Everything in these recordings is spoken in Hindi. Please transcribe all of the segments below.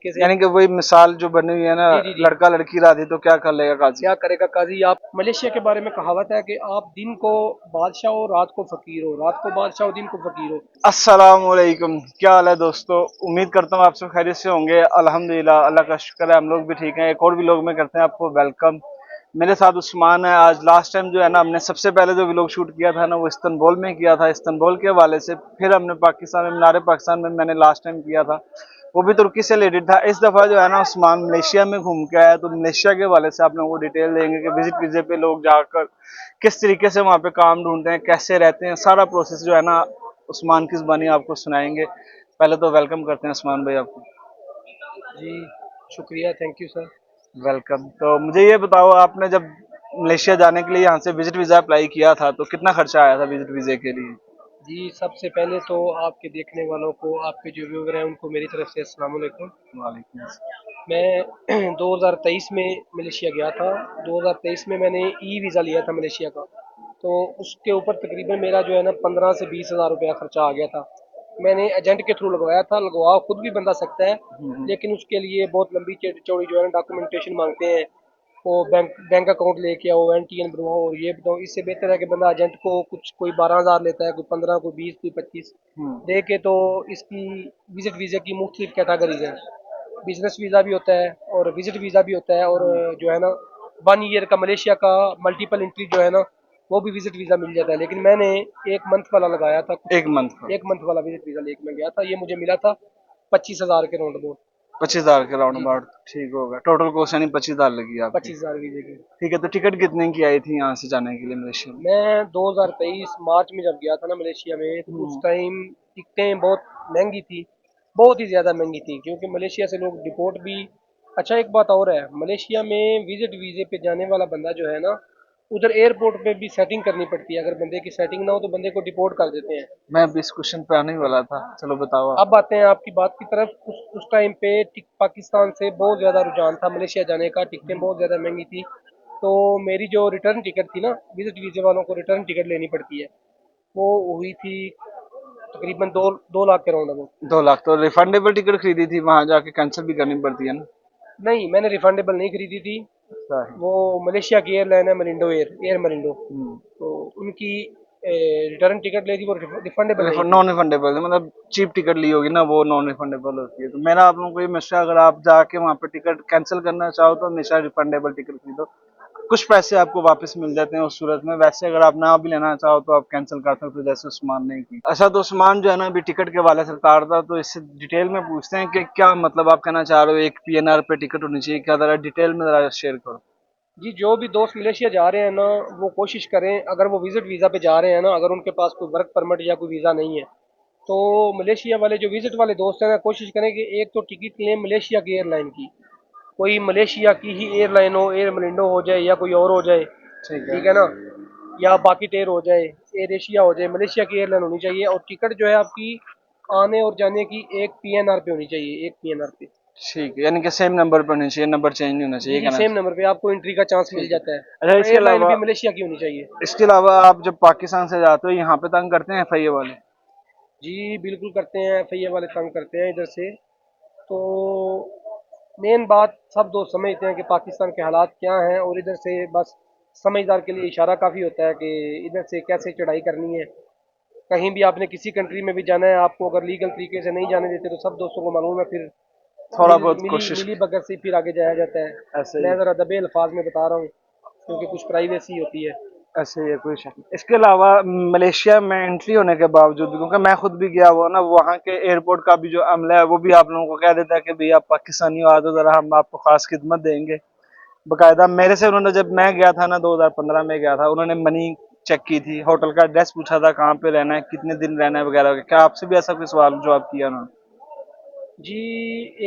कैसे यानी कि वही मिसाल जो बनी हुई है ना, जी जी जी। लड़का लड़की राजी तो क्या कर लेगा काजी। क्या करेगा काजी। आप मलेशिया के बारे में कहावत है कि आप दिन को बादशाह हो, रात को फकीर हो, रात को बादशाह हो, दिन को फकीर हो। अस्सलाम वालेकुम, क्या हाल है दोस्तों। उम्मीद करता हूँ आप सब खैरियत से होंगे। अल्हम्दुलिल्लाह, अल्लाह का शुक्र है, हम लोग भी ठीक हैं। एक और व्लॉग में करते हैं आपको वेलकम। मेरे साथ उस्मान है। आज लास्ट टाइम जो है ना, हमने सबसे पहले जो व्लॉग शूट किया था ना, वो इस्तांबुल में किया था, इस्तांबुल के हवाले से। फिर हमने पाकिस्तान में, मीनार पाकिस्तान में मैंने लास्ट टाइम किया था, वो भी तुर्की से रिलेटेड था। इस दफ़ा जो है ना, उस्मान मलेशिया में घूम के आया, तो मलेशिया के हवाले से आप लोगों को डिटेल देंगे कि विजिट वीज़े पे लोग जाकर किस तरीके से वहाँ पे काम ढूंढते हैं, कैसे रहते हैं, सारा प्रोसेस जो है ना उस्मान की ज़ुबानी आपको सुनाएंगे। पहले तो वेलकम करते हैं उस्मान भाई आपको। जी शुक्रिया, थैंक यू सर। वेलकम। तो मुझे ये बताओ, आपने जब मलेशिया जाने के लिए यहाँ से विजिट वीज़ा अप्लाई किया था, तो कितना खर्चा आया था विजिट वीज़े के लिए? जी सबसे पहले तो आपके देखने वालों को, आपके जो व्यूवर हैं उनको मेरी तरफ से अस्सलाम वालेकुम। वालेकुम। मैं 2023 में मलेशिया गया था। 2023 में मैंने ई वीज़ा लिया था मलेशिया का। तो उसके ऊपर तकरीबन मेरा जो है ना 15 से 20 हज़ार रुपया खर्चा आ गया था। मैंने एजेंट के थ्रू लगवाया था। लगवा खुद भी बंदा सकता है, लेकिन उसके लिए बहुत लंबी चौड़ी जो है ना डॉक्यूमेंटेशन मांगते हैं। वो बैंक बैंक अकाउंट लेके आओ, एनटीएन बनवाओ और ये बताओ। इससे बेहतर है कि बंदा एजेंट को कुछ, कोई 12 हज़ार लेता है, कोई 15, कोई 20, कोई 25 दे के। तो इसकी विजिट वीज़ा की मुख्तलिफ कैटेगरीज हैं। बिजनेस वीज़ा भी होता है और विजिट वीज़ा भी होता है, और जो है ना 1 ईयर का मलेशिया का मल्टीपल एंट्री जो है ना, वो भी विजिट वीज़ा मिल जाता है। लेकिन मैंने 1 मंथ वाला लगाया था कुछ। एक मंथ का? 1 मंथ वाला विजिट वीज़ा लेके मैं गया था। ये मुझे मिला था 25 हज़ार के राउंड अबाउट। 25,000 के राउंड जी जी। अबाउट ठीक होगा। टोटल कॉस्ट यानी 25,000 लगी आपकी। 25 हज़ार वीज़े की। ठीक है, तो टिकट कितने की आई थी यहाँ से जाने के लिए मलेशिया में? मैं 2023 मार्च में जब गया था ना मलेशिया में, तो उस हम्म। टाइम टिकटें बहुत महंगी थी। बहुत ही ज़्यादा महंगी थी, क्योंकि मलेशिया से लोग डिपोर्ट भी। अच्छा एक बात और है, मलेशिया में विजिट वीज़े पे जाने वाला बंदा जो है ना, उधर एयरपोर्ट पे भी सेटिंग करनी पड़ती है। अगर बंदे की सेटिंग ना हो तो बंदे को डिपोर्ट कर देते हैं। मैं अभी इस क्वेश्चन पे आने ही वाला था, चलो बताओ आप। अब आते हैं आपकी बात की तरफ। उस टाइम पे पाकिस्तान से बहुत ज़्यादा रुझान था मलेशिया जाने का। टिकटें बहुत ज़्यादा महंगी थी। तो मेरी जो रिटर्न टिकट थी ना, विजिट वीज़े वालों को रिटर्न टिकट लेनी पड़ती है, वो हुई थी तकरीबन 2 लाख के राउंड अबाउट। 2 लाख? तो रिफंडेबल टिकट खरीदी थी, वहां जाके कैंसिल भी करनी पड़ती है ना? नहीं, मैंने रिफंडेबल नहीं खरीदी थी। ऐसा है। वो मलेशिया की एयरलाइन है, मरिंडो एयर मरिंडो। हम्म। तो उनकी रिटर्न टिकट ली थी, वो रिफंडेबल नहीं थी। नॉन रिफंडेबल, मतलब चीप टिकट ली होगी ना, वो नॉन रिफंडेबल होती है। तो मेरा आप लोगों को ये मशवरा, अगर आप जाके वहाँ पे टिकट कैंसिल करना चाहो तो हमेशा रिफंडेबल टिकट खरीदो। कुछ पैसे आपको वापस मिल जाते हैं उस सूरत में। वैसे अगर आप ना भी लेना चाहो तो आप कैंसिल कर सकते हो, जैसे उस्मान ने की। अच्छा, तो उस्मान जो है ना अभी टिकट के हवाले से बता रहा था, तो इससे डिटेल में पूछते हैं कि क्या मतलब आप कहना चाह रहे हो, एक पीएनआर पे टिकट होनी चाहिए क्या? जरा डिटेल में जरा शेयर करो। जी जो भी दोस्त मलेशिया जा रहे हैं ना, वो कोशिश करें, अगर वो विजिट वीज़ा पे जा रहे हैं ना, अगर उनके पास कोई वर्क परमिट या कोई वीज़ा नहीं है, तो मलेशिया वाले जो विजिट वाले दोस्त हैं ना, कोशिश करें कि एक तो टिकट लें मलेशिया की एयरलाइन की। कोई मलेशिया की ही एयरलाइन हो, एयर मलिंडो हो जाए या कोई और हो जाए, ठीक है। ठीक है ना, या बाकी टेर हो जाए, एयर एशिया हो जाए। मलेशिया की एयरलाइन होनी चाहिए, और टिकट जो है आपकी आने और जाने की एक पीएनआर पे होनी चाहिए, एक पीएनआर पे। ठीक है, यानी कि सेम नंबर पर होनी चाहिए, नंबर चेंज नहीं होना जी चाहिए, जी, कहना सेम चाहिए। नंबर पे आपको एंट्री का चांस मिल ठीक है। जाता है। अच्छा, और एयरलाइन भी मलेशिया की होनी चाहिए। इसके अलावा आप जब पाकिस्तान से जाते हो, यहाँ पे तंग करते हैं एफआईए वाले? जी बिल्कुल करते हैं, एफआईए वाले तंग करते हैं इधर से। तो मेन बात सब दोस्त समझते हैं कि पाकिस्तान के हालात क्या हैं, और इधर से बस समझदार के लिए इशारा काफ़ी होता है कि इधर से कैसे चढ़ाई करनी है। कहीं भी आपने किसी कंट्री में भी जाना है, आपको अगर लीगल तरीके से नहीं जाने देते, तो सब दोस्तों को मालूम है फिर थोड़ा बहुत कोशिश मिली भगत से फिर आगे जाया जाता है। ऐसे ही मैं ज़रा दबे अल्फाज में बता रहा हूँ, क्योंकि कुछ प्राइवेसी होती है। ऐसे ही है, कोई शक नहीं। इसके अलावा मलेशिया में एंट्री होने के बावजूद, क्योंकि मैं खुद भी गया हुआ ना, वहाँ के एयरपोर्ट का भी जो अमला है वो भी आप लोगों को कह देता है कि भाई आप पाकिस्तानी हो, आ जाओ, जरा हम आपको खास खिदमत देंगे। बकायदा मेरे से उन्होंने, जब मैं गया था ना 2015 में गया था, उन्होंने मनी चेक की थी, होटल का एड्रेस पूछा था, कहाँ पे रहना है, कितने दिन रहना है वगैरह। क्या आपसे भी ऐसा कोई सवाल जवाब किया उन्होंने? जी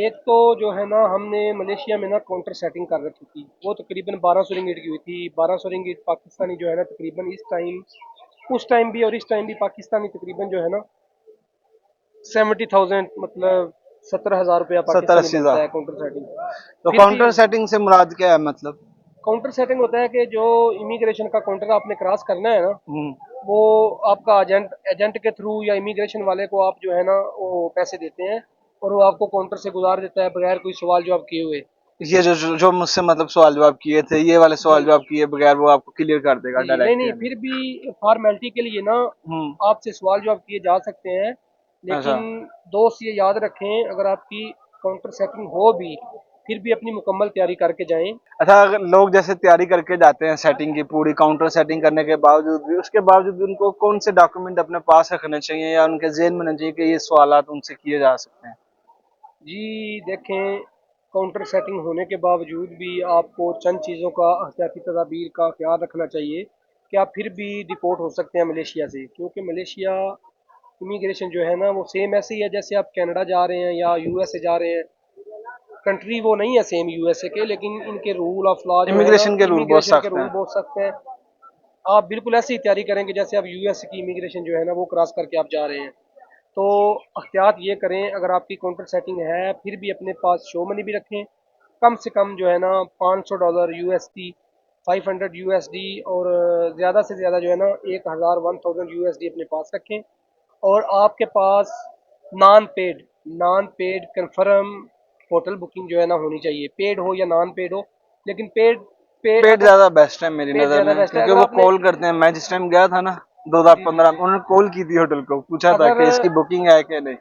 एक तो जो है ना, हमने मलेशिया में ना काउंटर सेटिंग कर रखी थी। वो तकरीबन 1200 रिंगिट की हुई थी। 1200 रिंगिट पाकिस्तानी जो है ना, तकरीबन इस टाइम, उस टाइम भी और इस टाइम भी पाकिस्तानी तकरीबन जो है ना 70,000, मतलब 17 हज़ार रुपया सत्तर पाकिस्तानी अस्सी बनता हजार है काउंटर सेटिंग। तो फिर भी काउंटर सेटिंग से मुराद क्या है मतलब? काउंटर सेटिंग होता है कि जो इमिग्रेशन का काउंटर आपने क्रॉस करना है ना, हम्म। वो आपका एजेंट एजेंट के थ्रू या इमिग्रेशन वाले को आप जो है ना वो पैसे देते हैं, और वो आपको काउंटर से गुजार देता है बगैर कोई सवाल जवाब किए हुए। ये जो मुझसे मतलब सवाल जवाब किए थे, ये वाले सवाल जी जवाब किए बगैर वो आपको क्लियर कर देगा जी, नहीं डायरेक्ट नहीं, यानी। फिर भी फॉर्मेलिटी के लिए ना हम्म। आपसे सवाल जवाब किए जा सकते हैं, अच्छा। लेकिन दोस्त ये याद रखें, अगर आपकी काउंटर सेटिंग हो भी, फिर भी अपनी मुकम्मल तैयारी करके जाएं। अच्छा, अगर लोग जैसे तैयारी करके जाते हैं सेटिंग की पूरी, काउंटर सेटिंग करने के बावजूद भी, उसके बावजूद भी उनको कौन से डॉक्यूमेंट अपने पास रखने चाहिए या उनके जेहन में होना चाहिए कि ये सवालात उनसे किए जा सकते हैं? जी देखें, काउंटर सेटिंग होने के बावजूद भी आपको चंद चीज़ों का एहतियाती तदाबीर का ख्याल रखना चाहिए कि आप फिर भी डिपोर्ट हो सकते हैं मलेशिया से, क्योंकि मलेशिया इमिग्रेशन जो है ना वो सेम ऐसे ही है जैसे आप कनाडा जा रहे हैं या यूएसए जा रहे हैं। कंट्री वो नहीं है सेम यूएसए के, लेकिन इनके रूल ऑफ लॉ जो है ना, इमिग्रेशन के रूल बहुत इमिग्रेशन के सख्त रूल हैं। बहुत सख्त हैं। आप बिल्कुल ऐसी ही तैयारी करेंगे जैसे आप यूएसए की इमिग्रेशन जो है ना वो क्रॉस करके आप जा रहे हैं। तो एहतियात ये करें, अगर आपकी काउंटर सेटिंग है फिर भी अपने पास शो मनी भी रखें, कम से कम जो है ना $500 यूएसडी, 500 यूएसडी, और ज़्यादा से ज़्यादा जो है ना 1000 यूएसडी अपने पास रखें। और आपके पास non paid confirm hotel booking जो है ना होनी चाहिए, पेड हो या नॉन पेड हो, लेकिन पेड पेड पेड अगर ज्यादा बेस्ट है मेरी पेड नज़र ज़्यादा में, बेस्ट है। क्योंकि अगर वो आपने कॉल करते हैं। मैं जिस टाइम गया था ना जी जी, 2015 में, उन्होंने कॉल की थी होटल को, पूछा था अगर कि इसकी बुकिंग है कि नहीं।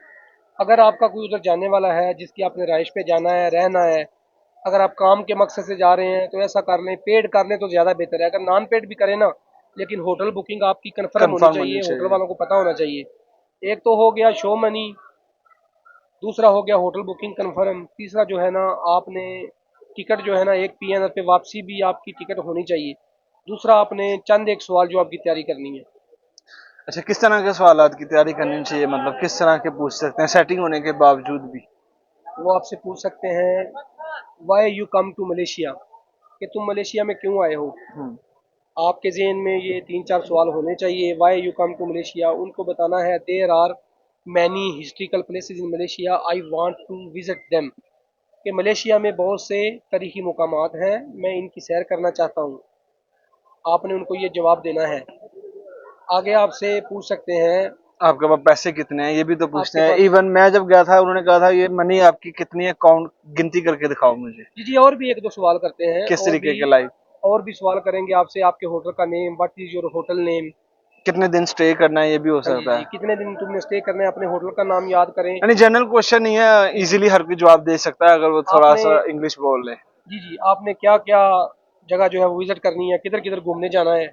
अगर आपका कोई उधर जाने वाला है जिसकी आपने रहाइश पे जाना है, रहना है, अगर आप काम के मकसद से जा रहे हैं तो ऐसा कर लें, पेड कर लें तो ज़्यादा बेहतर है। अगर नॉन पेड भी करें ना, लेकिन होटल बुकिंग आपकी कंफर्म होनी कंफर्म होनी चाहिए, होटल चाहिए। वालों को पता होना चाहिए। एक तो हो गया शो मनी, दूसरा हो गया होटल बुकिंग कंफर्म, तीसरा जो है ना आपने टिकट जो है ना एक पीएनआर पे वापसी भी आपकी टिकट होनी चाहिए। दूसरा आपने चंद एक सवाल जो आपकी तैयारी करनी है। अच्छा, किस तरह के सवालात की तैयारी करनी चाहिए, मतलब किस तरह के पूछ सकते हैं सेटिंग होने के बावजूद भी? वो आपसे पूछ सकते हैं, why you come to Malaysia, कि तुम मलेशिया में क्यों आए हो। हम्म। आपके ज़हन में ये 3-4 सवाल होने चाहिए। Why you come to Malaysia, उनको बताना है there are many historical places in Malaysia, I want to visit them, कि मलेशिया में बहुत से तारीखी मुकामात हैं, मैं इनकी सैर करना चाहता हूँ। आपने उनको ये जवाब देना है। आगे आपसे पूछ सकते हैं, आपके पास पैसे कितने हैं, ये भी तो पूछते आपके हैं। पास इवन मैं जब गया था उन्होंने कहा था ये मनी आपकी कितनी है, काउंट गिनती करके दिखाओ मुझे। जी जी, और भी एक दो सवाल करते हैं, किस और तरीके भी के लाइफ, सवाल करेंगे आपसे, आपके होटल का name, what is your hotel name. कितने दिन स्टे करना है, ये भी हो हाँ जी सकता जी, है। कितने दिन तुमने स्टे करना है, अपने होटल का नाम याद करें। यानी जनरल क्वेश्चन नहीं है, जी इजीली हर कोई जवाब दे सकता है अगर वो थोड़ा आपने सा इंग्लिश बोल ले। जी जी, आपने क्या क्या जगह जो है वो विजिट करनी है, किधर किधर घूमने जाना है,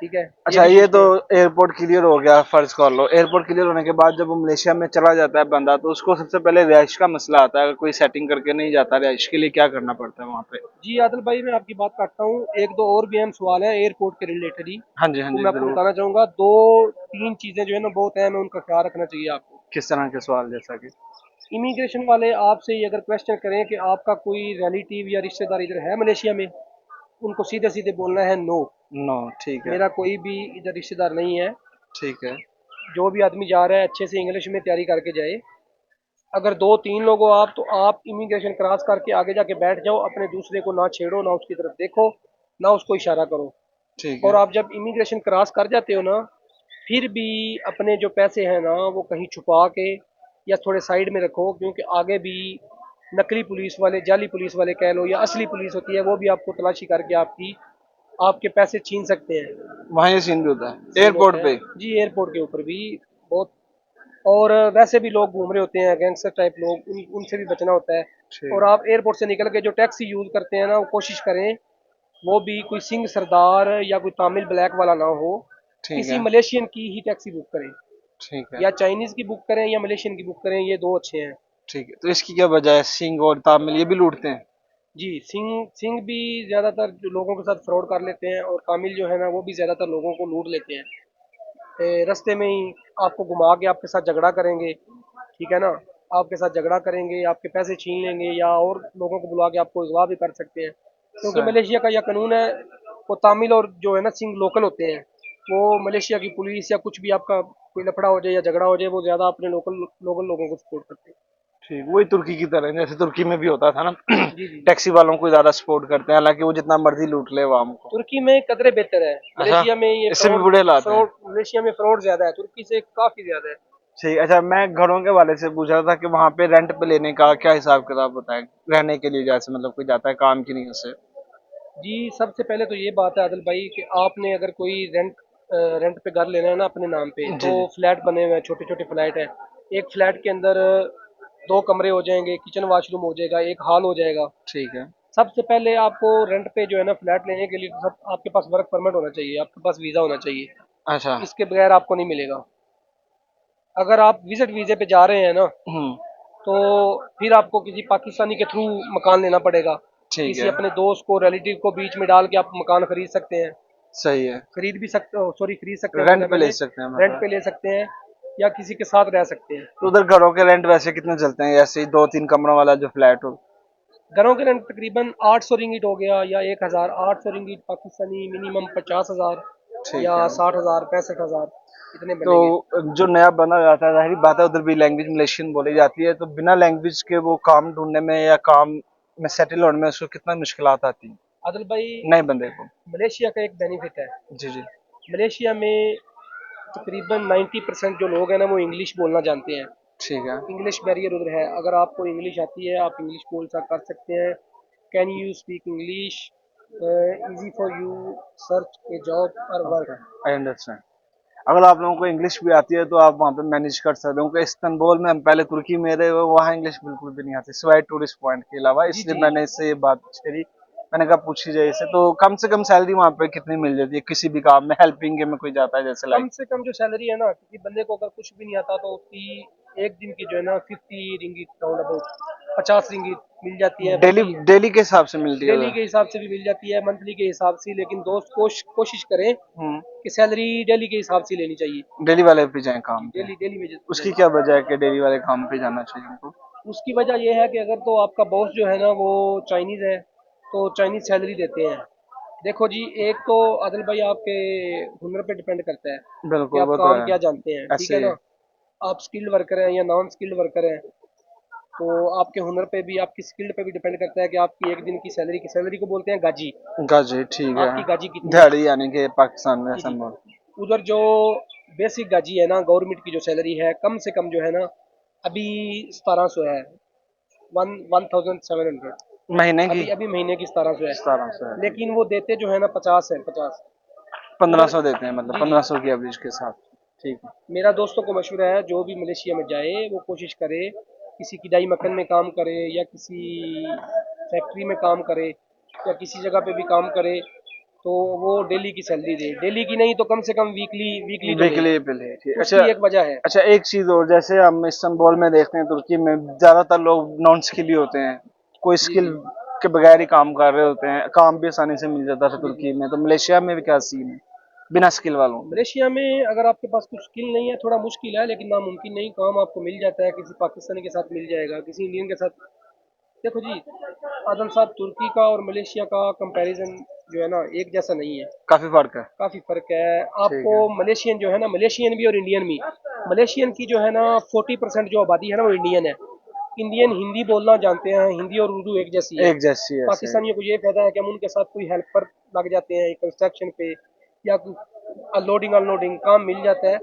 ठीक है, ये अच्छा, भी ये पूछते तो हैं। एयरपोर्ट क्लियर हो गया, फर्ज कर लो। एयरपोर्ट क्लियर होने के बाद जब वो मलेशिया में चला जाता है बंदा, तो उसको सबसे पहले रिहाइश का मसला आता है। अगर कोई सेटिंग करके नहीं जाता रिहाइश के लिए, क्या करना पड़ता है वहाँ पे? जी आदिल भाई, मैं आपकी बात काटता हूँ, एक दो और भी अहम सवाल है एयरपोर्ट के रिलेटेड ही, हाँ जी, हाँ वो जी, मैं आपको जरूर। बताना चाहूँगा। दो तीन चीज़ें जो है ना बहुत अहम है, उनका ख्याल रखना चाहिए आपको। किस तरह के सवाल, जैसा कि? इमिग्रेशन वाले आपसे ये अगर क्वेश्चन करें कि आपका कोई रिलेटिव या रिश्तेदार इधर है मलेशिया में, उनको सीधे सीधे बोलना है नो, नो, ठीक है। मेरा कोई भी इधर रिश्तेदार नहीं है। ठीक है। जो भी आदमी जा रहा है अच्छे से इंग्लिश में तैयारी करके जाए। अगर दो तीन लोग हो आप, तो आप इमिग्रेशन क्रॉस करके आगे जाके बैठ जाओ, अपने दूसरे को ना छेड़ो, ना उसकी तरफ देखो, ना उसको इशारा करो। ठीक और है। आप जब इमिग्रेशन क्रॉस कर जाते हो ना, फिर भी अपने जो पैसे हैं ना वो कहीं छुपा के या थोड़े साइड में रखो, क्योंकि आगे भी नकली पुलिस वाले, जाली पुलिस वाले कह लो या असली पुलिस होती है, वो भी आपको तलाशी करके आपके पैसे छीन सकते हैं। वहाँ ये सीन भी होता है सीन होता एयरपोर्ट है पे? जी, एयरपोर्ट के ऊपर भी बहुत। और वैसे भी लोग घूम रहे होते हैं, गैंगस्टर टाइप लोग, उनसे भी बचना होता है। ठीक और है। आप एयरपोर्ट से निकल के जो टैक्सी यूज़ करते हैं ना, वो कोशिश करें वो भी कोई सिंह सरदार या कोई तामिल ब्लैक वाला ना हो, ठीक किसी है। मलेशियन की ही टैक्सी बुक करें, ठीक है। या चाइनीज़ की बुक करें या मलेशियन की बुक करें, ये दो अच्छे हैं। ठीक है, तो इसकी क्या वजह है? सिंह और तामिल ये भी लूटते हैं? जी, सिंह सिंह भी ज़्यादातर जो लोगों के साथ फ्रॉड कर लेते हैं, और तामिल जो है ना वो भी ज़्यादातर लोगों को लूट लेते हैं। रास्ते में ही आपको घुमा के आपके साथ झगड़ा करेंगे, ठीक है ना, आपके साथ झगड़ा करेंगे, आपके पैसे छीन लेंगे, या और लोगों को बुला के आपको अगवा भी कर सकते हैं। क्योंकि सही। मलेशिया का यह कानून है, वो तामिल और जो है ना सिंह लोकल होते हैं, वो मलेशिया की पुलिस या कुछ भी आपका कोई लफड़ा हो जाए या झगड़ा हो जाए, वो ज़्यादा अपने लोकल लोकल लोगों को सपोर्ट करते हैं। ठीक, वही तुर्की की तरह, जैसे तुर्की में भी होता था ना जी जी, टैक्सी वालों को ज्यादा सपोर्ट करते हैं, हालांकि वो जितना मर्जी लूट ले आवाम को। तुर्की में कदरे बेहतर है, अच्छा, मलेशिया में ये इससे भी फ्रॉड बुरे लाते हैं? फ्रॉड मलेशिया में फ्रॉड ज़्यादा है, तुर्की से काफ़ी ज़्यादा है। ठीक। अच्छा, मैं घरों के वाले से पूछ रहा था कि वहाँ पे रेंट पे लेने का क्या हिसाब किताब होता है, रहने के लिए, जैसे मतलब कोई जाता है काम की नहीं से। जी, सबसे पहले तो ये बात है आदिल भाई कि आपने अगर कोई रेंट पे घर लेना है ना अपने नाम पे, जी तो जी। फ्लैट बने हुए हैं, छोटे छोटे फ्लैट हैं। एक फ्लैट के अंदर दो कमरे हो जाएंगे, किचन वॉशरूम हो जाएगा, एक हॉल हो जाएगा। ठीक है। सबसे पहले आपको रेंट पे जो है ना फ्लैट लेने के लिए तो सब आपके पास वर्क परमिट होना चाहिए, आपके पास वीज़ा होना चाहिए। अच्छा। इसके बगैर आपको नहीं मिलेगा। अगर आप विजिट वीज़े पे जा रहे हैं ना, हम्म। तो फिर आपको किसी पाकिस्तानी के थ्रू मकान लेना पड़ेगा। ठीक किसी है। अपने दोस्त को, रिलेटिव को बीच में डाल के आप मकान खरीद सकते हैं। सही है। खरीद भी सकते हो, सॉरी, खरीद सकते हैं बोला रेंट पे ले मैंने, सकते हैं रेंट मतलब। पे ले सकते हैं या किसी के साथ रह सकते हैं। तो उधर घरों के रेंट वैसे कितने चलते हैं, ऐसे ही 2-3 कमरों वाला जो फ्लैट हो। घरों के रेंट तकरीबन 800 रिंगिट हो गया या 1000, 800 रिंगिट पाकिस्तानी, मिनिमम 50,000 ठीक या है। 60,000, 65,000 इतने तो बनेंगे। जो नया बना जाता है, जाहिर बात है उधर भी लैंग्वेज मलेशियन बोली जाती है, तो बिना लैंग्वेज के वो काम ढूंढने में या काम में सेटल होने में उसको कितना मुश्किलात आती हैं आदिल भाई, नए बंदे को। मलेशिया का एक बेनिफिट है। जी जी। मलेशिया में तकरीबन 90% जो लोग हैं ना वो इंग्लिश बोलना जानते हैं। ठीक है। इंग्लिश बैरियर उधर है। अगर आपको इंग्लिश आती है, आप इंग्लिश बोल कर सकते हैं। Can you speak English, easy for you search A job और ओके, वर्क। I understand. अगर आप लोगों को इंग्लिश भी आती है तो आप वहाँ पे मैनेज कर सकते हो, क्योंकि इस्तांबुल में हम पहले तुर्की में रहे, वहाँ इंग्लिश बिल्कुल भी नहीं आती सिवाय टूरिस्ट पॉइंट के अलावा, जी इसलिए जी। मैंने इससे ये बात छेड़ी। मैंने कहा पूछी जाए इसे, तो कम से कम सैलरी वहाँ पे कितनी मिल जाती है किसी भी काम में, हेल्पिंग में कोई जाता है जैसे लाइक। कम से कम जो सैलरी है ना, किसी बंदे को अगर कुछ भी नहीं आता तो उसकी एक दिन की जो है ना 50 रिंगिट, राउंड अबाउट 50 रिंगिट मिल जाती है डेली बल्कि। डेली के हिसाब से मिलती है डेली उधर। के हिसाब से भी मिल जाती है, मंथली के हिसाब से, लेकिन दोस्त कोशिश करें हम्म। कि सैलरी डेली के हिसाब से लेनी चाहिए। डेली वाले पे जाएं जी, काम पे। डेली डेली वेजेस पे उसकी जाएं। क्या वजह है कि डेली वाले काम पे जाना चाहिए उनको। उसकी वजह यह है कि अगर तो आपका बॉस जो है ना वो चाइनीज़ है, तो चाइनीज़ सैलरी देते हैं। देखो जी, एक तो आदिल भाई आपके हुनर पे डिपेंड करता है कि बिल्कुल, आप वो तो काम है। क्या जानते हैं, ठीक है ऐसे ही। ना। आप स्किल्ड वर्कर हैं या नॉन स्किल्ड वर्कर हैं, तो आपके हुनर पे भी, आपकी स्किल्ड पे भी डिपेंड करता है कि आपकी एक दिन की सैलरी को बोलते हैं गाजी। गाजी, ठीक है। आपकी गाजी कितनी है। दिहाड़ी यानी कि पाकिस्तान में जी ऐसा जी। बोल। उधर जो बेसिक गाजी है ना, गवर्नमेंट की जो सैलरी है, कम से कम जो है ना अभी 1700 है। 1700। महीने की। अभी अभी महीने की 1700 है। 1700 है, ठीक लेकिन है। वो देते जो है ना 50 है, 50 पंद्रह उधर। सौ देते हैं, मतलब जी जी। 1500 की एवरेज के साथ। ठीक है। मेरा दोस्तों को मशवरा है, जो भी मलेशिया में जाए वो कोशिश करे किसी किदाई मकन में काम करे या किसी फैक्ट्री में काम करे या किसी जगह पे भी काम करे, तो वो डेली की सैलरी दे, डेली की नहीं तो कम से कम वीकली वीकली तो ले। वीकली बिल है, ठीक। अच्छा। उसकी एक वजह है। अच्छा, एक चीज और, जैसे हम इस्तांबुल में देखते हैं, तुर्की में ज्यादातर लोग नॉन स्किल ही होते हैं, कोई जी स्किल जी। के बगैर ही काम कर रहे होते हैं, काम भी आसानी से मिल जाता था जी जी। तुर्की में, तो मलेशिया में भी क्या सीन है बिना स्किल वालों के। मलेशिया में अगर आपके पास कुछ स्किल नहीं है, थोड़ा मुश्किल है, लेकिन नामुमकिन नहीं, काम आपको मिल जाता है। किसी पाकिस्तानी के साथ मिल जाएगा, किसी इंडियन के साथ। देखो जी आदम साहब, तुर्की का और मलेशिया का कंपैरिजन जो है ना एक जैसा नहीं है। काफी फर्क है। काफ़ी फ़र्क है। ठीक आपको है। मलेशियन जो है ना, मलेशियन भी और इंडियन भी, मलेशियन की जो है ना 40% जो आबादी है ना वो इंडियन है। इंडियन हिंदी बोलना जानते हैं, हिंदी और उर्दू एक जैसी है। एक जैसी ऐसे। पाकिस्तानियों को ये फ़ायदा है कि हम उनके साथ कोई हेल्पर लग जाते हैं कंस्ट्रक्शन पे या अनलोडिंग अनलोडिंग काम मिल जाता है।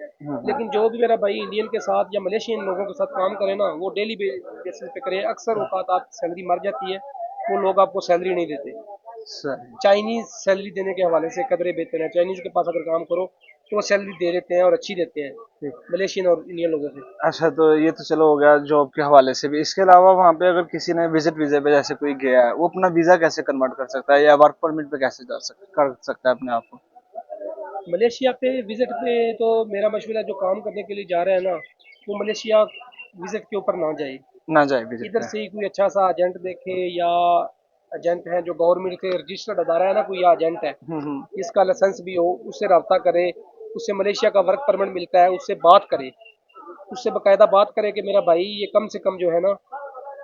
लेकिन जो भी मेरा भाई इंडियन के साथ या मलेशियन लोगों के साथ काम करे ना, वो डेली बेसिस पे करे। अक्सर औकात आपकी सैलरी मर जाती है, वो लोग आपको सैलरी नहीं देते। सही। चाइनीज सैलरी देने के हवाले से कदरे बेहतर है। चाइनीज के पास अगर काम करो तो वो सैलरी दे देते हैं और अच्छी देते हैं ठीक। मलेशियन और इंडियन लोगों से। अच्छा, तो ये तो चलो हो गया जॉब के हवाले से भी, इसके अलावा वहाँ पे अगर किसी ने विजिट वीजे पे जैसे कोई गया है, वो अपना वीजा कैसे कन्वर्ट कर सकता है या वर्क परमिट पे कैसे कर सकता है अपने आप को। मलेशिया पे विजिट पे तो मेरा मशवरा है, जो काम करने के लिए जा रहे हैं ना, वो मलेशिया विजिट के ऊपर ना जाए। ना जाए विजिट इधर पे। से ही कोई अच्छा सा एजेंट देखे, या एजेंट है जो गवर्नमेंट के रजिस्टर्ड अदारा है ना, कोई एजेंट है हम्म। जिसका लाइसेंस भी हो, उससे रब्ता करे। उससे मलेशिया का वर्क परमिट मिलता है, उससे बात करे। उससे बाकायदा बात करे कि मेरा भाई ये कम से कम जो है ना,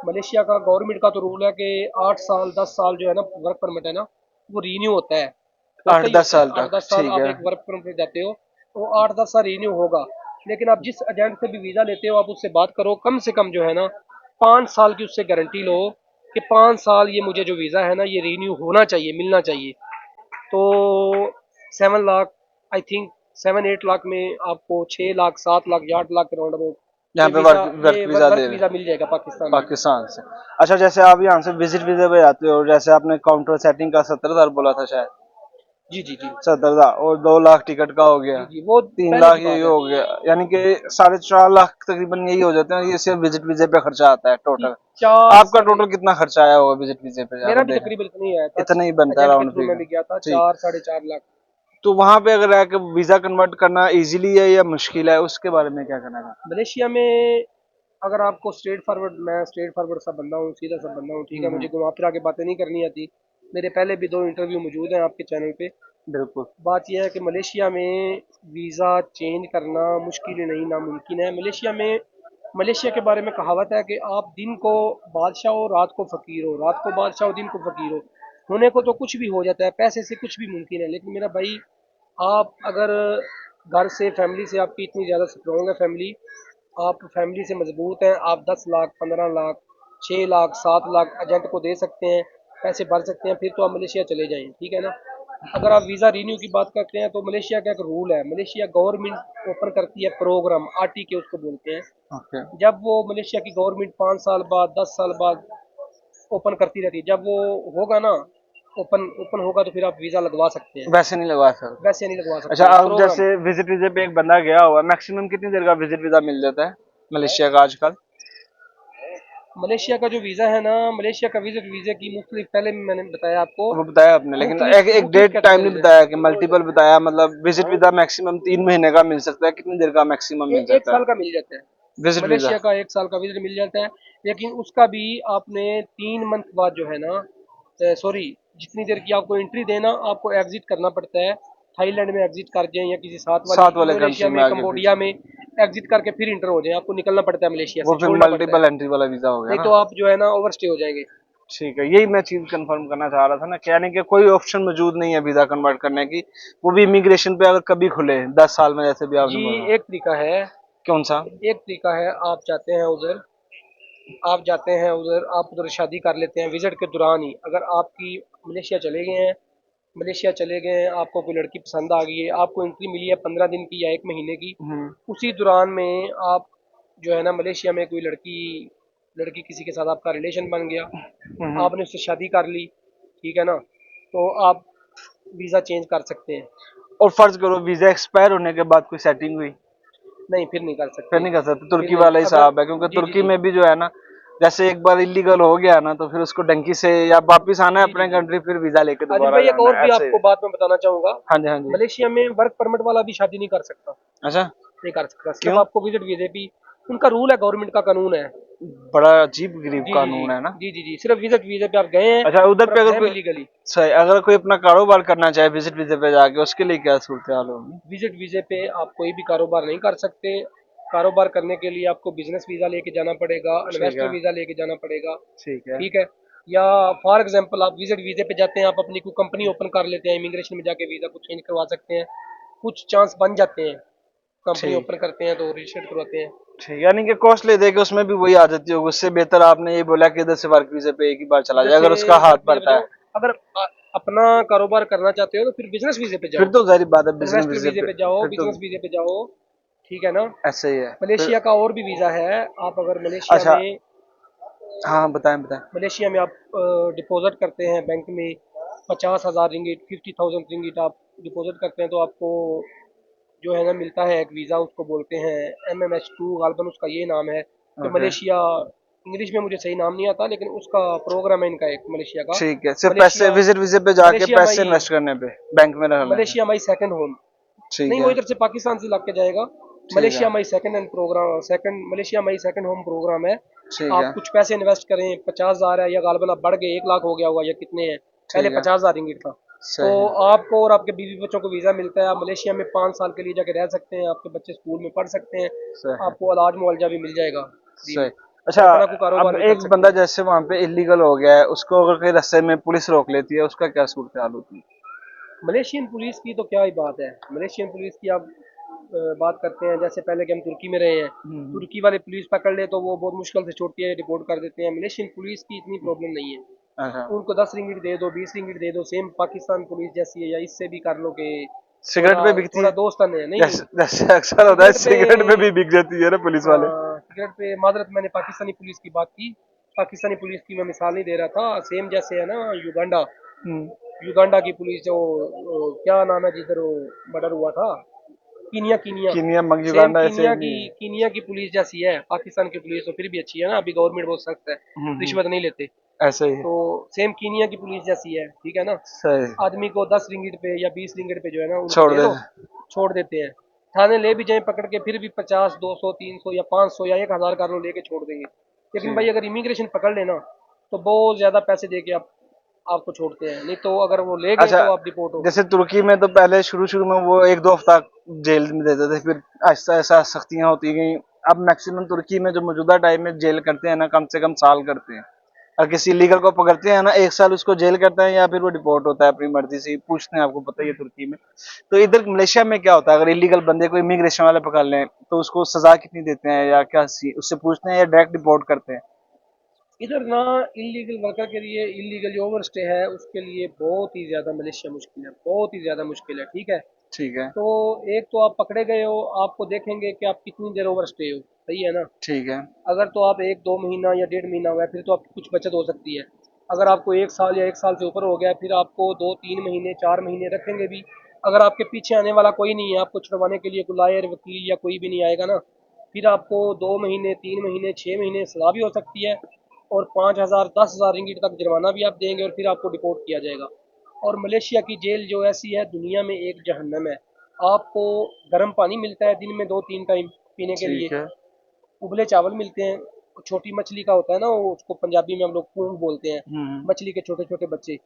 मलेशिया का गवर्नमेंट का तो रूल है कि 8 साल 10 साल जो है ना वर्क परमिट है ना, वो रीन्यू होता है। होता आठ ही दस होता है, साल आठ तक दस साल ठीक आप है। एक वर्क परमिट जाते हो तो 8 10 साल रीन्यू होगा। लेकिन आप जिस एजेंट से भी वीज़ा लेते हो, आप उससे बात करो, कम से कम जो है ना 5 साल की उससे गारंटी लो कि 5 साल ये मुझे जो वीज़ा है ना ये रीन्यू होना चाहिए, मिलना चाहिए। तो 7 लाख आई थिंक 7-8 लाख में आपको 6 लाख 7 लाख या 8 लाख के राउंड अबाउट यहाँ ये पे वीज़ा, वर्क ये वीजा वर्क दे रहे वीज़ा मिल जाएगा पाकिस्तान में। पाकिस्तान से। अच्छा, जैसे आप यहाँ से विजिट वीजा पे जाते हो, जैसे आपने काउंटर सेटिंग का 70,000 बोला था शायद, जी जी जी 70,000 और 2 लाख टिकट का हो गया, जी जी, वो 3 लाख पहले की यही बात है। हो गया, यानी कि 4.5 लाख तकरीबन यही हो जाते हैं। ये सिर्फ विजिट वीजे पे खर्चा आता है कि टोटल। चार आपका साढ़े टोटल कितना खर्चा आया होगा विजिट वीजे पे मेरा अगर भी देखें? तकरीबन इतना ही आया था। इतना ही बनता है एजेंट के राउंड थ्रू मैं फिगर। भी गया था, ठीक। 4 साढ़े 4 लाख। तो वहां पे अगर आके वीजा कन्वर्ट करना इजीली है या मुश्किल है, उसके बारे में क्या कहना है? मलेशिया में अगर आपको स्ट्रेट फॉरवर्ड, मैं स्ट्रेट फॉरवर्ड सा बंदा हूँ, सीधा सा बंदा हूँ, ठीक है, मुझे हम्म, घुमा फिरा के बातें नहीं करनी आती। मेरे पहले भी 2 इंटरव्यू मौजूद हैं आपके चैनल पे। बिल्कुल। बात यह है कि मलेशिया में वीज़ा चेंज करना मुश्किल ही नहीं, नामुमकिन है। मलेशिया के बारे में कहावत है कि आप दिन को बादशाह हो, रात को फ़कीर हो, रात को बादशाह हो, दिन को फ़कीर हो। होने को तो कुछ भी हो जाता है, पैसे से कुछ भी मुमकिन है, लेकिन मेरा भाई, आप अगर घर से, फैमिली से आपकी इतनी ज़्यादा स्ट्रॉन्ग है फैमिली, आप फैमिली से मजबूत हैं, आप 10 लाख 15 लाख 6 लाख 7 लाख एजेंट को दे सकते हैं, पैसे भर सकते हैं, फिर तो आप मलेशिया चले जाएं, ठीक है ना। अगर आप वीज़ा रिन्यू की बात करते हैं तो मलेशिया का एक रूल है, मलेशिया गवर्नमेंट ओपन करती है प्रोग्राम, आरटी के उसको बोलते हैं। ओके। जब वो मलेशिया की गवर्नमेंट 5 साल बाद 10 साल बाद ओपन करती रहती है, जब वो होगा ना, ओपन ओपन होगा तो फिर आप वीज़ा लगवा सकते हैं। वैसे नहीं लगवा सकते? वैसे नहीं लगवा अच्छा, सकते, अब प्रोग्राम। जैसे विजिट वीजे पे एक बंदा गया हुआ, मैक्सिमम कितनी देर का विजिट वीजा मिल जाता है मलेशिया का आजकल? मलेशिया का जो वीज़ा है ना, मलेशिया का विजिट वीज़े की मुख्तलिफ, पहले मैंने बताया आपको, वो बताया आपने, लेकिन मुख्तलिफ एक एक मुख्तलिफ डेट टाइम नहीं कैटेगरीज है। बताया कि मल्टीपल बताया, मतलब विजिट वीजा मैक्सिमम 3 महीने का मिल सकता है, कितनी देर का मैक्सिमम मिल एक सकता साल है का मिल जाता है। Visit visa? मलेशिया का 1 साल का विजिट मिल जाता है, लेकिन उसका भी आपने 3 मंथ बाद जो है ना, सॉरी, जितनी देर की आपको एंट्री देना, आपको एग्जिट करना पड़ता है। थाईलैंड में एग्जिट कर जाएं या किसी साथ वाली, साथ वाले इंडोनेशिया कंट्री में में, आगे कंबोडिया पीछे, में एग्जिट करके फिर इंटर हो जाएं, आपको निकलना पड़ता है मलेशिया वो से, फिर छोड़ना पड़ता है, मल्टीपल एंट्री वाला वीजा हो गया नहीं ना? तो आप जो है ना ओवर स्टे हो जाएंगे। ठीक है, यही मैं चीज कंफर्म करना चाह रहा था ना कि यानी कि कोई ऑप्शन मौजूद नहीं है वीजा कन्वर्ट करने की, वो भी इमिग्रेशन पे अगर कभी खुले 10 साल में, जैसे भी आपने जी, बोला। एक तरीका है, कौन सा? आप जाते हैं उधर, आप उधर शादी कर लेते हैं विजिट के दौरान ही। अगर आपकी मलेशिया चले गए हैं, आपको कोई लड़की पसंद आ गई है, आपको एंट्री मिली है 15 दिन की या 1 महीने की, हम्म। उसी दौरान में आप जो है ना, मलेशिया में कोई लड़की लड़की किसी के साथ आपका रिलेशन बन गया, हम्म। आपने उससे शादी कर ली, ठीक है ना, तो आप वीज़ा चेंज कर सकते हैं। और फर्ज करो वीजा एक्सपायर होने के बाद कोई सेटिंग हुई, नहीं, फिर नहीं कर फिर सकते। नहीं कर सकते? फिर तुर्की नहीं, वाला ही अगर, साहब है, क्योंकि जी जी तुर्की जी में भी जो है ना, जैसे एक बार इलीगल हो गया ना, तो फिर उसको डंकी से या वापिस आना है जी जी अपने जी कंट्री, फिर वीजा लेके आदिल दोबारा भाई, एक जाना और है, भी ऐसे ही। आपको बात मैं बताना चाहूँगा। हाँ जी, हाँ जी। मलेशिया में वर्क परमिट वाला भी शादी नहीं कर सकता, अच्छा। नहीं कर सकता, सिर्फ क्यों? आपको विजिट वीजे भी, उनका रूल है, गवर्नमेंट का कानून है। बड़ा अजीब गरीब जी जी जी कानून है ना। जी जी जी, सिर्फ विजिट वीजे पे आप गए हैं अच्छा, उधर और पे आप अगर हैं कोई, भी लीगली। सही, अगर कोई अपना कारोबार करना चाहे विजिट वीजे पे जाके, उसके लिए क्या सूरत हाल होगी? विजिट वीजे पे आप कोई भी कारोबार नहीं कर सकते। कारोबार करने के लिए आपको बिजनेस वीज़ा लेके जाना पड़ेगा, ठीक इन्वेस्टर है। वीज़ा लेके जाना पड़ेगा, ठीक है। ठीक है। या फॉर एग्जांपल, आप विजिट वीजे पे जाते हैं, आप अपनी कोई कंपनी ओपन कर लेते हैं, इमिग्रेशन में जाके वीज़ा को चेंज करवा सकते हैं, कुछ चांस बन जाते हैं, कंपनी ठीक। ओपन करते हैं तो रजिस्टर करवाते हैं। ठीक, यानी कि कॉस्टली देके उसमें भी वही आ जाती होगी, उससे बेहतर आपने ये बोला कि इधर से वर्क वीजे पे एक ही बार चला इधर जाए से अगर उसका वर्क हाथ वीज़ा पे पड़ता जाओ, है। अगर अपना कारोबार करना चाहते हो तो फिर बिजनेस वीज़े पे फिर जाओ, तो जाहिर बात है बिजनेस इन्वेस्टर वीजे वीज़े पे, पे जाओ, फिर तो बिजनेस वीज़े पे जाओ, ठीक है ना। ऐसे ही है फिर। मलेशिया का और भी वीज़ा है। आप अगर मलेशिया अच्छा। में हाँ, बताएं बताएं। मलेशिया में आप डिपॉजिट करते हैं बैंक में, 50,000 रिंगिट, 50,000 रिंगिट आप डिपॉजिट करते हैं, तो आपको जो है ना मिलता है एक वीज़ा, उसको बोलते हैं MMH2, गालबन उसका ये नाम है। कि ओके। मलेशिया, इंग्लिश में मुझे सही नाम नहीं आता, लेकिन उसका प्रोग्राम है इनका एक, मलेशिया का। ठीक है, सिर्फ पैसे मलेशिया विजिट वीजे पे जाके मलेशिया पैसे माई इन्वेस्ट करने पे, बैंक में रहने पे? Malaysia my second home. ठीक नहीं, वो है। इधर से पाकिस्तान से लग के जाएगा। ठीक है। Malaysia my second home program है। ठीक आप है। कुछ पैसे इन्वेस्ट करें, 50,000 है, या गालबन अब बढ़ गए 1 लाख हो गया हुआ, या कितने हैं, पहले ठीक है। 50,000 रिंगिट था। तो सही। आपको और आपके बीवी बच्चों को वीज़ा मिलता है, आप मलेशिया में 5 साल के लिए जाके रह सकते हैं, आपके बच्चे स्कूल में पढ़ सकते हैं, सही। आपको इलाज मुआवजा भी मिल जाएगा फ्री सही। में, अच्छा, और अपना कोई अब कारोबार भी कर एक सकते बंदा हैं। जैसे वहां पे इलीगल हो गया है, उसको अगर कहीं रास्ते में पुलिस रोक लेती है, उसका क्या सूरत हाल होती है? मलेशियन पुलिस की तो क्या ही बात है, मलेशियन पुलिस की आप बात करते हैं, जैसे पहले कि हम तुर्की में रहे हैं, हम्म। तुर्की वाले पुलिस पकड़ ले तो वो बहुत मुश्किल से छोड़ती है, रिपोर्ट कर देते हैं। मलेशियन पुलिस की इतनी प्रॉब्लम नहीं है, अच्छा। उनको 10 रिंगिट दे दो, 20 रिंगिट दे दो, सेम पाकिस्तान पुलिस जैसी है, या इससे भी कर लो कि सिगरेट थोड़ा पे बिकती थोड़ा है? दोस्ताना है नहीं। जैसे जैसे अक्सर होता है सिगरेट पे, सिगरेट पे भी बिक जाती है ना पुलिस वाले। सिगरेट पे मादरत मैंने पाकिस्तानी पुलिस की बात की। पाकिस्तानी पुलिस की मैं मिसाल नहीं दे रहा था, सेम जैसे है ना युगांडा। हम्म। युगांडा की पुलिस जो क्या नाम है जिधर वो मर्डर हुआ था, कीनिया कीनिया। कीनिया मंग सेम युगांडा ऐसे कीनिया की, नहीं है। कीनिया की पुलिस जैसी है। पाकिस्तान की पुलिस तो फिर भी अच्छी है ना, अभी गवर्नमेंट बहुत सख्त है, हम्म। रिश्वत नहीं लेते। ऐसे ही है। तो सेम कीनिया की पुलिस जैसी है, ठीक है ना। सही। आदमी को 10 रिंगिट पे या 20 रिंगिट पे जो है ना उनको छोड़ दे दो, देते। छोड़ देते हैं। थाने ले भी जाए पकड़ के फिर भी 50, 200, 300 या 500 या 1,000 का लोग लेके छोड़ देंगे। लेकिन ठीक। भाई अगर इमिग्रेशन पकड़ लेना तो बहुत ज्यादा पैसे दे के आप आपको छोड़ते हैं, नहीं तो अगर वो ले गए अच्छा, तो आप डिपोर्ट हो। जैसे तुर्की में तो पहले शुरू शुरू में वो एक दो हफ्ता जेल में देते थे, फिर ऐसा ऐसा सख्तियां होती गई। अब मैक्सिमम तुर्की में जो मौजूदा टाइम में जेल करते हैं ना, कम से कम साल करते हैं। और किसी इलीगल को पकड़ते हैं ना, 1 साल उसको जेल करते हैं या फिर वो डिपोर्ट होता है अपनी मर्जी से ही, पूछते हैं, आपको पता ही है तुर्की में। तो इधर मलेशिया में क्या होता है, अगर इलीगल बंदे को इमिग्रेशन वाले पकड़ लें तो उसको सजा कितनी देते हैं, या क्या उससे पूछते हैं या डायरेक्ट डिपोर्ट करते हैं? इधर ना इलीगल वर्कर के लिए, इलीगल जो ओवर स्टे है उसके लिए बहुत ही ज़्यादा मलेशिया मुश्किल है, बहुत ही ज़्यादा मुश्किल है, ठीक है। ठीक है। तो एक तो आप पकड़े गए हो, आपको देखेंगे कि आप कितनी देर ओवर स्टे हो, सही है ना। ठीक है। अगर तो आप 1-2 महीना या 1.5 महीना हुआ है फिर तो आपकी कुछ बचत हो सकती है। अगर आपको 1 साल या 1 साल से ऊपर हो गया है फिर आपको 2-3 महीने 4 महीने रखेंगे भी। अगर आपके पीछे आने वाला कोई नहीं है, आपको छुड़वाने के लिए कोई लायर वकील या कोई भी नहीं आएगा ना, फिर आपको 2 महीने 3 महीने 6 महीने सजा भी हो सकती है। और 5,000 10,000 रिंगिट तक जुर्माना भी आप देंगे और फिर आपको डिपोर्ट किया जाएगा। और मलेशिया की जेल जो ऐसी है दुनिया में एक जहन्नम है। आपको गर्म पानी मिलता है दिन में 2-3 टाइम पीने के लिए, ठीक है। उबले चावल मिलते हैं, छोटी मछली का होता है ना वो, उसको पंजाबी में हम लोग पूंग बोलते हैं, हम्म। मछली के छोटे छोटे बच्चे,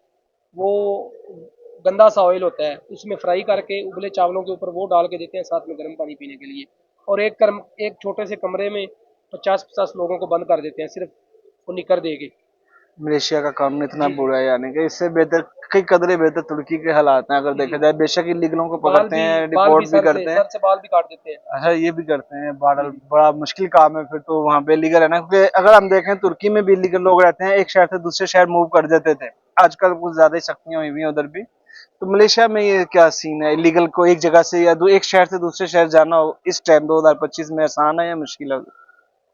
वो गंदा सा ऑयल होता है उसमें फ्राई करके उबले चावलों के ऊपर वो डाल के देते हैं साथ में गर्म पानी पीने के लिए। और एक छोटे से कमरे में 50-50 लोगों को बंद कर देते हैं सिर्फ वो निकर देके। मलेशिया का कानून इतना जी जी बुरा है, यानी कि इससे बेहतर, कई कदरे बेहतर तुर्की के हालात हैं अगर जी जी। देखा जाए। बेशक इलीगलों को बाल पकड़ते भी हैं, बाल भी डिपोर्ट भी करते हैं। सर से बाल भी काट देते हैं। अच्छा, ये भी करते हैं, बड़ा जी जी बड़ा मुश्किल काम है फिर तो वहाँ पे लीगल है ना, क्योंकि अगर हम देखें तुर्की में भी लीगल लोग रहते हैं, एक शहर से दूसरे शहर मूव कर देते थे। आजकल कुछ ज्यादा ही सख्तियां हुई हुई हैं उधर भी। तो मलेशिया में ये क्या सीन है, इलीगल को एक जगह से या एक शहर से दूसरे शहर जाना हो इस टाइम 2025 में आसान है या मुश्किल है?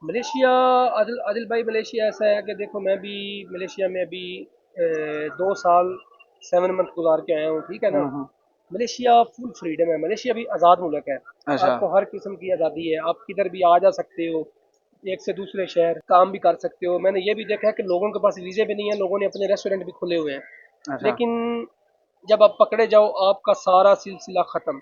मलेशिया, आदिल आदिल भाई मलेशिया ऐसा है कि देखो मैं भी मलेशिया में अभी 2 साल 7 मंथ गुजार के आया हूँ, ठीक है ना। हम्म। मलेशिया फुल फ्रीडम है, मलेशिया भी आज़ाद मुल्क है। अच्छा। आपको हर किस्म की आज़ादी है, आप किधर भी आ जा सकते हो, एक से दूसरे शहर काम भी कर सकते हो। मैंने ये भी देखा है कि लोगों के पास वीज़े भी नहीं है, लोगों ने अपने रेस्टोरेंट भी खुले हुए हैं। अच्छा। लेकिन जब आप पकड़े जाओ आपका सारा सिलसिला ख़त्म।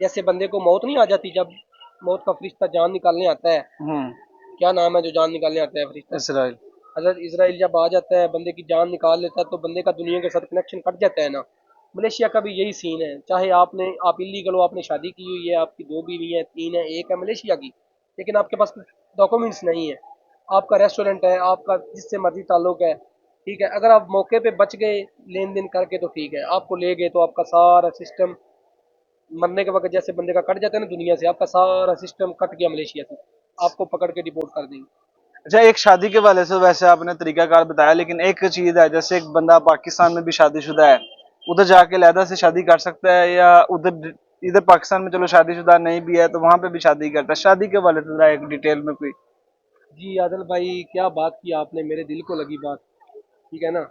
जैसे बंदे को मौत नहीं आ जाती जब मौत का फरिश्ता जान निकालने आता है, हम्म। क्या नाम है जो जान निकालने आता है फरिश्ता, इसराइल। हजरत इसराइल जब आ जाता है बंदे की जान निकाल लेता है तो बंदे का दुनिया के साथ कनेक्शन कट जाता है ना। मलेशिया का भी यही सीन है, चाहे आप इलीगल हो, आपने शादी की हुई है, आपकी 2 बीवी है, 3 है, एक है मलेशिया की, लेकिन आपके पास डॉक्यूमेंट्स नहीं है, आपका रेस्टोरेंट है, आपका जिससे मर्जी ताल्लुक है, ठीक है। अगर आप मौके पे बच गए लेन देन करके तो ठीक है, आपको ले गए तो आपका सारा सिस्टम मरने के वक्त जैसे बंदे का कट जाता है ना दुनिया से, आपका सारा सिस्टम कट गया मलेशिया से, आपको पकड़ के डिपोर्ट कर देंगे। अच्छा, एक शादी के वाले से वैसे आपने तरीकाकार बताया, लेकिन एक चीज है, जैसे एक बंदा पाकिस्तान में भी शादीशुदा है, उधर जाके अलहदा से शादी कर सकता है, या उधर इधर पाकिस्तान में चलो शादीशुदा नहीं भी है तो वहां पे भी शादी करता है? शादी के वाले से जरा एक डिटेल में कोई। जी आदल भाई, क्या बात की आपने, मेरे दिल को लगी बात, ठीक है ना।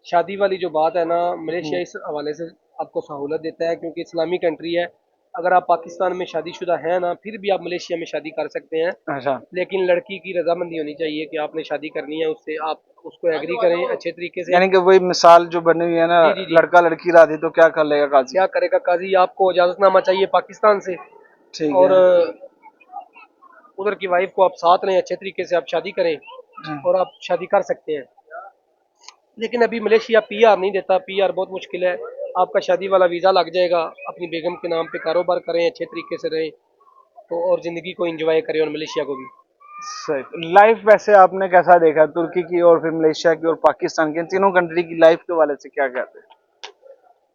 शादी वाली जो बात है ना, मलेशिया इस हवाले से आपको सहूलत देता है क्योंकि इस्लामी कंट्री है। अगर आप पाकिस्तान में शादीशुदा हैं ना फिर भी आप मलेशिया में शादी कर सकते हैं। अच्छा। लेकिन लड़की की रजामंदी होनी चाहिए कि आपने शादी करनी है उससे, आप उसको एग्री करें अच्छे तरीके से। यानी कि वही मिसाल जो बनी हुई है ना, जी जी जी। लड़का लड़की राजी तो क्या कर लेगा काजी? क्या करेगा काजी, आपको इजाज़तनामा चाहिए पाकिस्तान से, ठीक और है। उधर की वाइफ को आप साथ लें, अच्छे तरीके से आप शादी करें हम्म। और आप शादी कर सकते हैं। लेकिन अभी मलेशिया पीआर नहीं देता, पीआर बहुत मुश्किल है। आपका शादी वाला वीज़ा लग जाएगा, अपनी बेगम के नाम पे कारोबार करें, अच्छे तरीके से रहें तो, और ज़िंदगी को एंजॉय करें और मलेशिया को भी। सही। लाइफ वैसे आपने कैसा देखा तुर्की की और फिर मलेशिया की और पाकिस्तान की, इन तीनों कंट्री की लाइफ के वाले से क्या कहते हैं?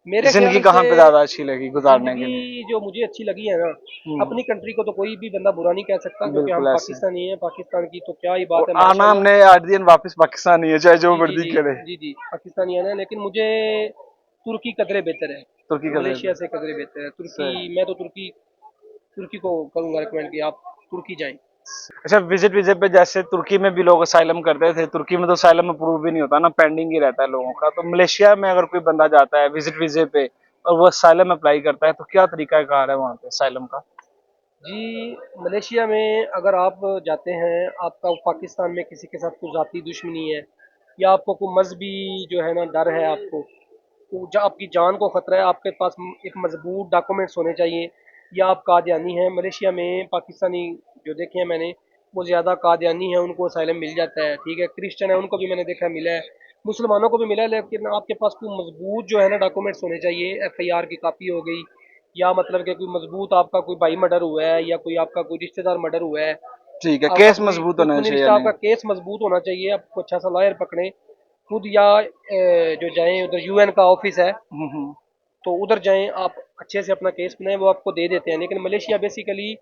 मेरे जिंदगी ख्याल से कहाँ पे ज्यादा अच्छी लगी गुजारने के लिए? ज़िंदगी जो मुझे अच्छी लगी है ना, हम्म। अपनी कंट्री को तो कोई भी बंदा बुरा नहीं कह सकता क्योंकि हम बिल्कुल ऐसे। पाकिस्तानी हैं, पाकिस्तान की तो क्या ही बात और है आना माशाल्लाह। हमने 8 दिन वापस पाकिस्तान ही है, चाहे जो जी जी मर्जी जी करे। जी जी, पाकिस्तानी है ना, लेकिन मुझे तुर्की कदरे बेहतर है। तुर्की का मलेशिया बेहतर। से कतरे बेहतर है। सही। तुर्की, मैं तो तुर्की तुर्की को करूंगा रिकमेंड कि आप तुर्की जाएं। अच्छा, विजिट वीजे पे जैसे तुर्की में भी लोग असाइलम करते थे, तुर्की में तो असाइलम अप्रूव भी नहीं होता ना, पेंडिंग ही रहता है लोगों का। तो मलेशिया में अगर कोई बंदा जाता है विजिट वीजे पे और वो असाइलम अप्लाई करता है तो क्या तरीका कार है वहाँ पे असाइलम का? जी, मलेशिया में अगर आप जाते हैं, आपका पाकिस्तान में किसी के साथ कोई ज़ाती दुश्मनी है या आपको कोई मजहबी जो है ना डर है आपको, तो आपकी जान को ख़तरा है, आपके पास एक मजबूत डॉक्यूमेंट्स होने चाहिए, या आप कादियानी हैं। मलेशिया में पाकिस्तानी जो देखे हैं मैंने, वो ज़्यादा कादियानी हैं, उनको असाइलम मिल जाता है, ठीक है। क्रिश्चियन है, उनको भी मैंने देखा है, मिला है। मुसलमानों को भी मिला है, लेकिन आपके पास कोई मजबूत जो है ना डॉक्यूमेंट्स होने चाहिए। एफआईआर की कापी हो गई, या मतलब कि कोई मजबूत आपका कोई भाई मर्डर हुआ है या कोई आपका कोई रिश्तेदार मर्डर हुआ है, ठीक है, आपका केस कोई मजबूत होना दुश्मनी चाहिए रिश्ता, यानी। आपका केस मजबूत होना चाहिए। आपको अच्छा सा लॉयर पकड़े खुद, या जो जाएं उधर यूएन का ऑफिस है, हम्म। तो उधर जाएं आप, अच्छे से अपना केस बनाएं, वो आपको दे देते हैं। लेकिन मलेशिया बेसिकली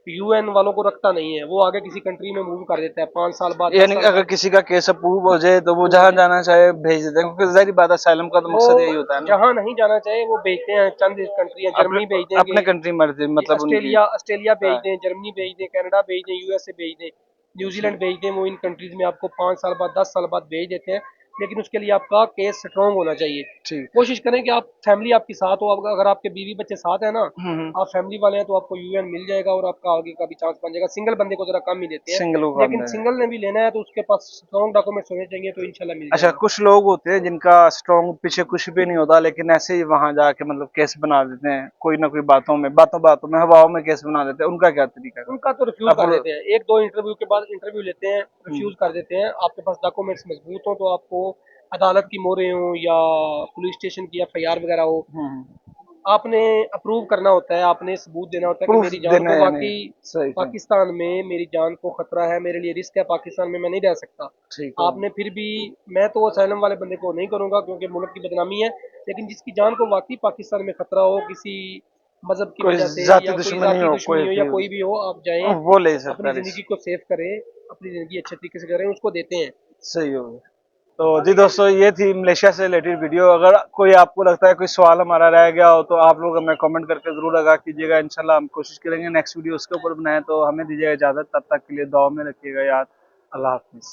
यूएन वालों को रखता नहीं है, वो आगे किसी कंट्री में मूव कर देता है 5 साल बाद, दस यानी साल अगर बाद किसी का केस अप्रूव हो जाए तो वो prove हो जहां जाए। जाना चाहे भेज देते हैं, क्योंकि जाहिर बात है असाइलम का तो वो मकसद यही होता है ना। जहाँ नहीं जाना चाहे वो भेजते हैं, चंद कंट्री है, अपने जर्मनी भेज देंगे, अपने कंट्री मर्जी ये मतलब उनकी। ऑस्ट्रेलिया ऑस्ट्रेलिया भेज हाँ, दें, जर्मनी भेज दें, कनाडा भेज दें, यूएसए भेज दें, न्यूजीलैंड ठीक। भेज दें। वो इन कंट्रीज में आपको 5 साल बाद, 10 साल बाद भेज देते हैं। लेकिन उसके लिए आपका केस स्ट्रॉन्ग होना चाहिए। ठीक। कोशिश करें कि आप फैमिली आपके साथ हो। अगर आपके बीवी बच्चे साथ है ना, हम्म। आप फैमिली वाले हैं, तो आपको यूएन मिल जाएगा और आपका आगे का भी चांस बन जाएगा। सिंगल बंदे को जरा कम ही देते हैं, सिंगल को काम लेकिन देना है। सिंगल ने भी लेना है तो उसके पास स्ट्रॉन्ग डॉक्यूमेंट्स होने चाहिए, तो इंशाल्लाह मिल अच्छा, जाएगा। कुछ लोग होते हैं जिनका स्ट्रॉन्ग पीछे कुछ भी नहीं होता लेकिन ऐसे ही वहां जाके मतलब केस बना देते हैं, कोई ना कोई बातों बातों में हवाओं में केस बना देते हैं, उनका क्या तरीका है? उनका तो रिफ्यूज कर अप्रूव। देते हैं, एक दो इंटरव्यू के बाद इंटरव्यू लेते हैं, हम्म। रिफ्यूज कर देते हैं। आपके पास डॉक्यूमेंट्स मजबूत हो, तो आपको अदालत की मोहरें हो या पुलिस स्टेशन की एफआईआर वगैरह हो, हम्म। आपने अप्रूव करना होता है, आपने सबूत देना होता है कि प्रूफ मेरी जान देना को है यानी। वाकई सही सही। पाकिस्तान में मेरी जान को खतरा है, मेरे लिए रिस्क है, पाकिस्तान में मैं नहीं रह सकता। ठीक हो। आपने फिर भी, मैं तो असylum वाले बंदे को नहीं करूंगा क्योंकि मुल्क की बदनामी है, लेकिन जिसकी जान को वाकई पाकिस्तान में खतरा हो, किसी मजहब की कोई वजह से जाति या कोई दुश्मनी जाती हो कोई दुश्मनी हो या भी कोई भी हो, आप जाएं, वो ले सकता अपनी है ज़िंदगी रिस्क। को सेव करें, अपनी ज़िंदगी अच्छे तरीके से करें, उसको देते हैं। सही हो गया। तो जी दोस्तों, ये थी मलेशिया से रिलेटेड वीडियो। अगर कोई आपको लगता है कोई सवाल हमारा रह गया हो तो आप लोग हमें कमेंट करके जरूर आगाह कीजिएगा। इंशाल्लाह हम कोशिश करेंगे नेक्स्ट वीडियो उसके ऊपर बनाएं। तो हमें दीजिएगा इजाजत, तब तक के लिए दुआ में रखिएगा याद। अल्लाह हाफिज।